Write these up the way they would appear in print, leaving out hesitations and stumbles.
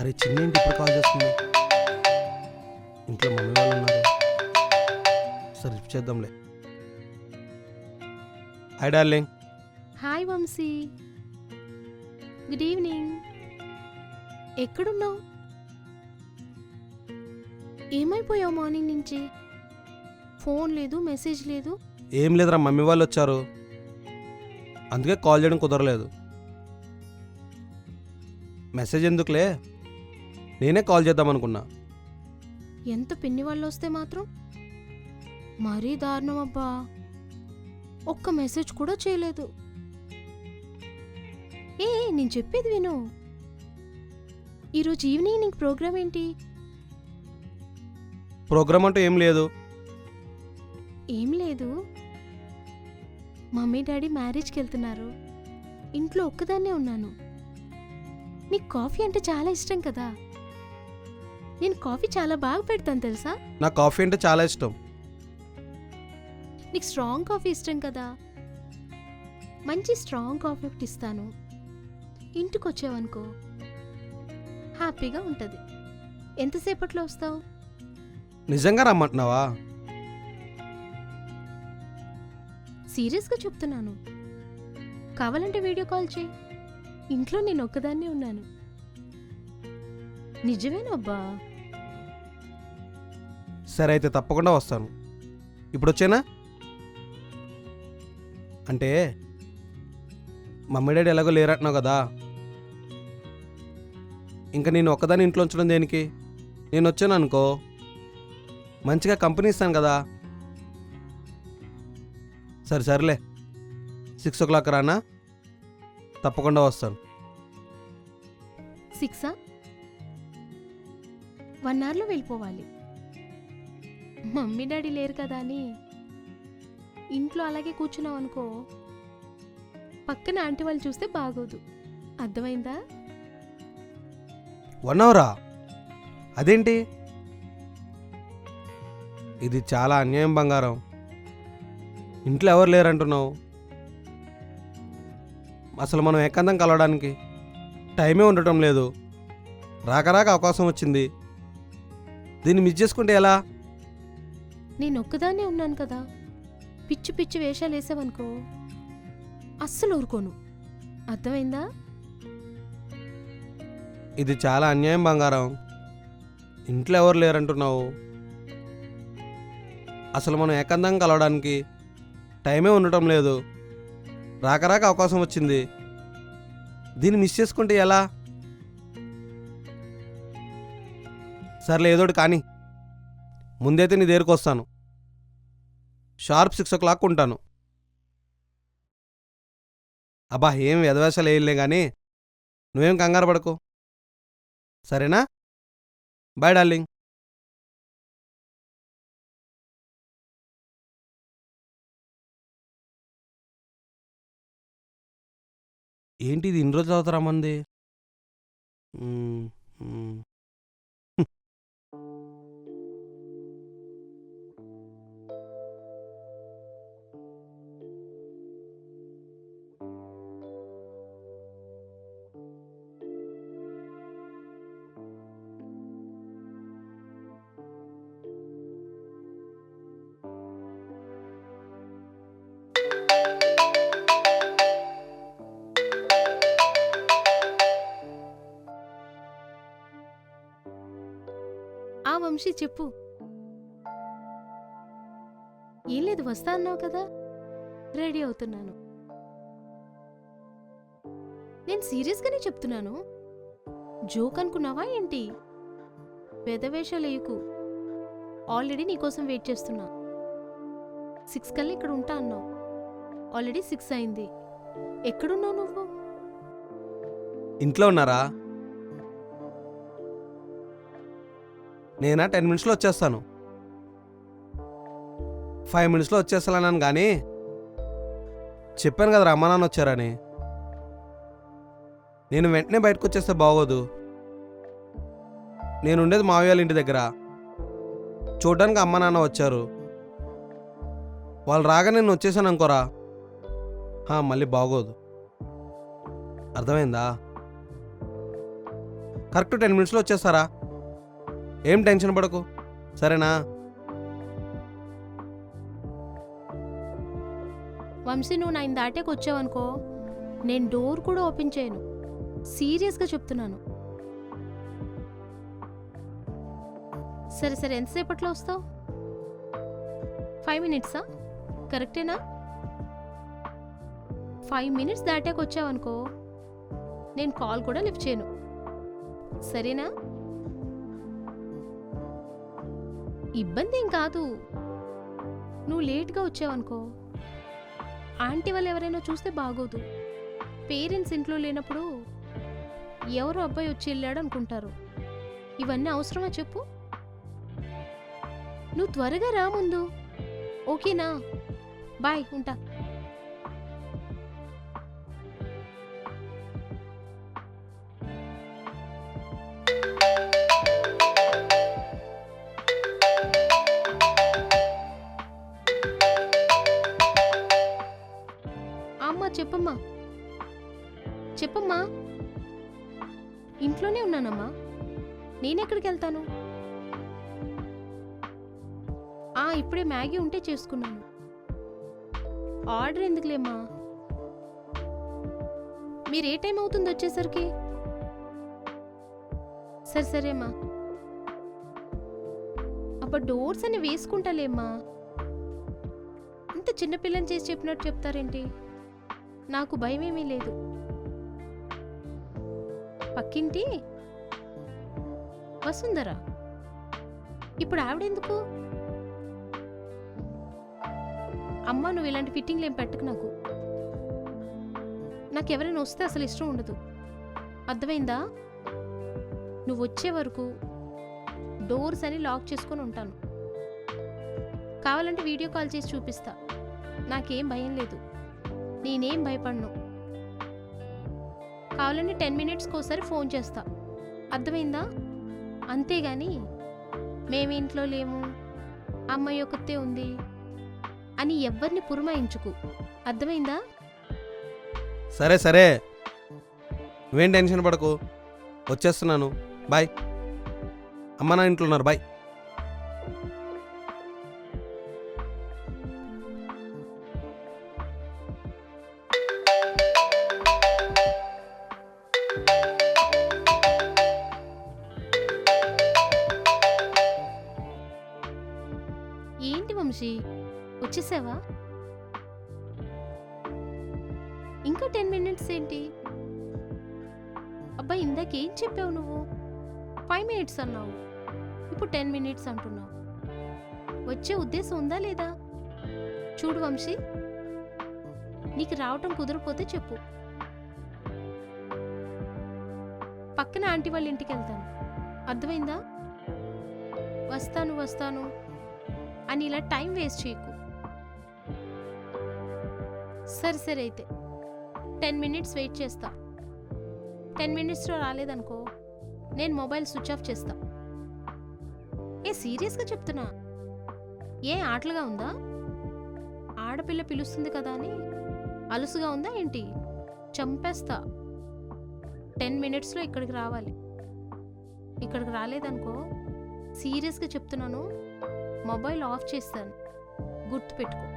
అరే చిన్నేంటి ఇప్పుడు కాల్ చేస్తుంది? ఇంట్లో మమ్మీ వాళ్ళు ఉన్నారు. సరే లిఫ్ట్ చేద్దాంలే. Hi darling. Hi Vamshi, good evening. ఎక్కడున్నావు? ఏమైపోయావు మార్నింగ్ నుంచి? ఫోన్ లేదు, మెసేజ్ లేదు. ఏం లేదురా, మమ్మీ వాళ్ళు వచ్చారు, అందుకే కాల్ చేయడం కుదరలేదు. మెసేజ్ ఎందుకులే, నేనే కాల్ చేద్దాం అనుకున్నా. ఎంత పిన్ని వాళ్ళు వస్తే మాత్రం మరీ దారుణం అబ్బా. ఒక్క మెసేజ్ కూడా చేయలేదు. నేను చెప్పేది విను. ఈరోజు ఈవినింగ్ నీకు ప్రోగ్రామ్ ఏంటి? ప్రోగ్రామ్ అంటూ ఏం లేదు. ఏం లేదు, మమ్మీ డాడీ మ్యారేజ్కి వెళ్తున్నారు. ఇంట్లో ఒక్కదాన్నే ఉన్నాను. నీకు కాఫీ అంటే చాలా ఇష్టం కదా. నేను కాఫీ చాలా బాగా పెడతాను తెలుసా. నాకు కాఫీ అంటే చాలా ఇష్టం. నీకు స్ట్రాంగ్ కాఫీ ఇష్టం కదా. మంచి స్ట్రాంగ్ కాఫీ ఒకటి ఇస్తాను. ఇంటికి వచ్చావనుకో హ్యాపీగా ఉంటుంది. ఎంతసేపట్లో వస్తావు? నిజంగా రమ్మంటున్నావా? సీరియస్గా చెప్తున్నాను. కావాలంటే వీడియో కాల్ చేయి. ఇంట్లో నేను ఒక్కదాన్నే ఉన్నాను. నిజమేనబ్బా. సరే అయితే తప్పకుండా వస్తాను. ఇప్పుడు వచ్చేనా? అంటే మమ్మీ డాడీ ఎలాగో లేరంటున్నావు కదా, ఇంకా నేను ఒక్కదాన్ని ఇంట్లో ఉంచడం దేనికి? నేను వచ్చాను అనుకో మంచిగా కంపెనీ ఇస్తాను కదా. సరే సరేలే, 6 o'clock రానా? తప్పకుండా వస్తాను. 6 1 అవర్లో వెళ్ళిపోవాలి. మమ్మీ డాడీ లేరు కదా అని ఇంట్లో అలాగే కూర్చున్నావు అనుకో పక్కన ఆంటీ వాళ్ళు చూస్తే బాగోదు. అర్థమైందా? 1 hour? అదేంటి? ఇది చాలా అన్యాయం బంగారం. ఇంట్లో ఎవరు లేరంటున్నావు, అసలు మనం ఏకాంతం కలవడానికి టైమే ఉండటం లేదు. రాక అవకాశం వచ్చింది, దీన్ని మిస్ చేసుకుంటే ఎలా? నేను ఒక్కదాన్నే ఉన్నాను కదా. పిచ్చి పిచ్చి వేషాలు వేసావనుకో అస్సలు ఊరుకోను. అర్థమైందా? ఇది చాలా అన్యాయం బంగారం. ఇంట్లో ఎవరు లేరంటున్నావు, అసలు మనం ఏకాంతం కలవడానికి టైమే ఉండటం లేదు. రాక అవకాశం వచ్చింది, దీన్ని మిస్ చేసుకుంటే ఎలా? సర్లే ఏదోటి కానీ, ముందైతే నీ దగ్గరికి వస్తాను. షార్ప్ 6 o'clock ఉంటాను. అబ్బా ఏం వ్యధవేషాలు వేయలే కానీ నువ్వేం కంగారు పడకు, సరేనా? Bye darling. ఏంటి ఇది ఇన్ని రోజులు అవుతారా మంది? ఆ వంశీ చెప్పు. ఏం లేదు, వస్తా అన్నావు కదా, రెడీ అవుతున్నాను. నేను సీరియస్గానే చెప్తున్నాను. జోక్ అనుకున్నావా ఏంటి? పెదవేషాలేయకు. ఆల్రెడీ నీకోసం వెయిట్ చేస్తున్నా. 6 కల్లా ఇక్కడ ఉంటా అన్నావు. ఆల్రెడీ 6 అయింది. ఎక్కడున్నావు నువ్వు? ఇంట్లో ఉన్నారా? నేనా 10 minutesలో వచ్చేస్తాను. 5 minutesలో వచ్చేస్తానన్నాను కానీ చెప్పాను కదా అమ్మా నాన్న వచ్చారని. నేను వెంటనే బయటకు వచ్చేస్తే బాగోదు. నేను ఉండేది మావయ్య వాళ్ళ ఇంటి దగ్గర. చూడడానికి అమ్మ నాన్న వచ్చారు, వాళ్ళు రాగా నేను వచ్చేసాను అనుకోరా, మళ్ళీ బాగోదు. అర్థమైందా? కరెక్ట్ 10 మినిట్స్లో వచ్చేస్తారా? ఏం టెన్షన్ పడకు, సరేనా? వంశీ, నువ్వు 9 దాటాక వచ్చావనుకో, నేను డోర్ కూడా ఓపెన్ చేయను. సీరియస్గా చెప్తున్నాను. సరే సరే, ఎంతసేపట్లో వస్తావు? 5 మినిట్సా? కరెక్టేనా? 5 మినిట్స్ దాటాక వచ్చావనుకో, నేను కాల్ కూడా లిఫ్ట్ చేయను, సరేనా? ఇబ్బంది ఏం కాదు. నువ్వు లేట్గా వచ్చావనుకో, ఆంటీ వాళ్ళు ఎవరైనా చూస్తే బాగోదు. పేరెంట్స్ ఇంట్లో లేనప్పుడు ఎవరో అబ్బాయి వచ్చి వెళ్ళాడు అనుకుంటారు. ఇవన్నీ అవసరమా చెప్పు? నువ్వు త్వరగా రా ముందు, ఓకేనా? బాయ్, ఉంటా. అమ్మా, చెప్పమ్మా. చెప్పమ్మా. ఇంట్లోనే ఉన్నానమ్మా. నేనెక్కడికి వెళ్తాను? ఇప్పుడే మ్యాగీ ఉంటే చేసుకున్నాను. ఆర్డర్ ఎందుకులేమ్మా. మీరు ఏ టైం అవుతుంది వచ్చేసరికి? సరే సరేమ్మా. అబ్బా, డోర్స్ అని వేసుకుంటాలేమ్మా. ఇంత చిన్నపిల్లని చేసి చెప్పినట్టు చెప్తారేంటి? నాకు భయమేమీ లేదు. పక్కింటి వసుంధరా, ఇప్పుడు ఆవిడెందుకు? అమ్మ, నువ్వు ఇలాంటి ఫిట్టింగ్లు ఏం పెట్టకు. నాకెవరైనా వస్తే అసలు ఇష్టం ఉండదు, అర్థమైందా? నువ్వు వచ్చే వరకు డోర్స్ అని లాక్ చేసుకొని ఉంటాను. కావాలంటే వీడియో కాల్ చేసి చూపిస్తా. నాకేం భయం లేదు, నేనేం భయపడను. కావాలంటే 10 మినిట్స్కి ఒకసారి ఫోన్ చేస్తా, అర్థమైందా? అంతేగాని మేము ఇంట్లో లేము, అమ్మాయి ఒక్కతే ఉంది అని ఎవ్వరిని పురమాయించుకు, అర్థమైందా? సరే సరే, నువ్వేం టెన్షన్ పడకు, వచ్చేస్తున్నాను. బాయ్. అమ్మ నా ఇంట్లో ఉన్నారు. బాయ్. ఏంటి వంశీ, వచ్చేసావా? ఇంకా 10 మినిట్స్ ఏంటి? అబ్బా, ఇందాకేం చెప్పావు నువ్వు? 5 మినిట్స్ అన్నావు, ఇప్పుడు 10 మినిట్స్ అంటున్నావు. వచ్చే ఉద్దేశం ఉందా లేదా? చూడు వంశీ, నీకు రావటం కుదరపోతే చెప్పు, పక్కన ఆంటీ వాళ్ళ ఇంటికి వెళ్తాను, అర్థమైందా? వస్తాను వస్తాను అని ఇలా టైం వేస్ట్ చేయకు. సరే సరే, అయితే 10 మినిట్స్ వెయిట్ చేస్తా. 10 మినిట్స్లో రాలేదనుకో, నేను మొబైల్ స్విచ్ ఆఫ్ చేస్తా. సీరియస్గా చెప్తున్నా. ఏ ఆటలుగా ఉందా? ఆడపిల్ల పిలుస్తుంది కదా అని అలుసుగా ఉందా ఏంటి? చంపేస్తా. 10 మినిట్స్లో ఇక్కడికి రావాలి. ఇక్కడికి రాలేదనుకో, సీరియస్గా చెప్తున్నాను, మొబైల్ ఆఫ్ చేస్తాను, గుర్తుపెట్టుకో.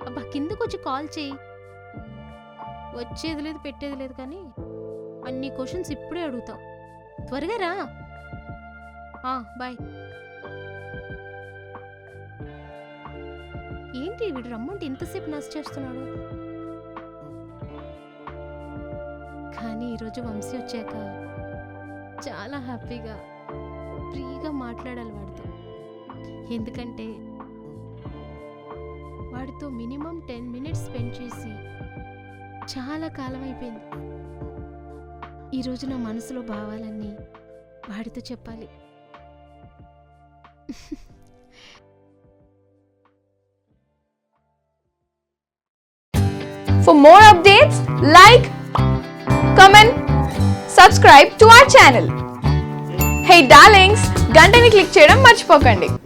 అబ్బా, కిందకు వచ్చి కాల్ చేయి. వచ్చేది లేదు పెట్టేది లేదు కానీ అన్ని క్వశ్చన్స్ ఇప్పుడే అడుగుతావు. త్వరగా రా. బాయ్. ఏంటి వీడు రమ్మంటే ఇంతసేపు నచ్చ చేస్తున్నాడు? కానీ ఈరోజు వంశీ వచ్చాక చాలా హ్యాపీగా ఫ్రీగా మాట్లాడాలి వాడితో. ఎందుకంటే వాడితో మినిమం 10 మినిట్స్ స్పెండ్ చేసి చాలా కాలం అయిపోయింది. ఈరోజు నా మనసులో భావాలన్నీ వాడితో చెప్పాలి. For more updates, like, comment, subscribe to our channel. Hey darlings, గంటని click చేయడం మర్చిపోకండి.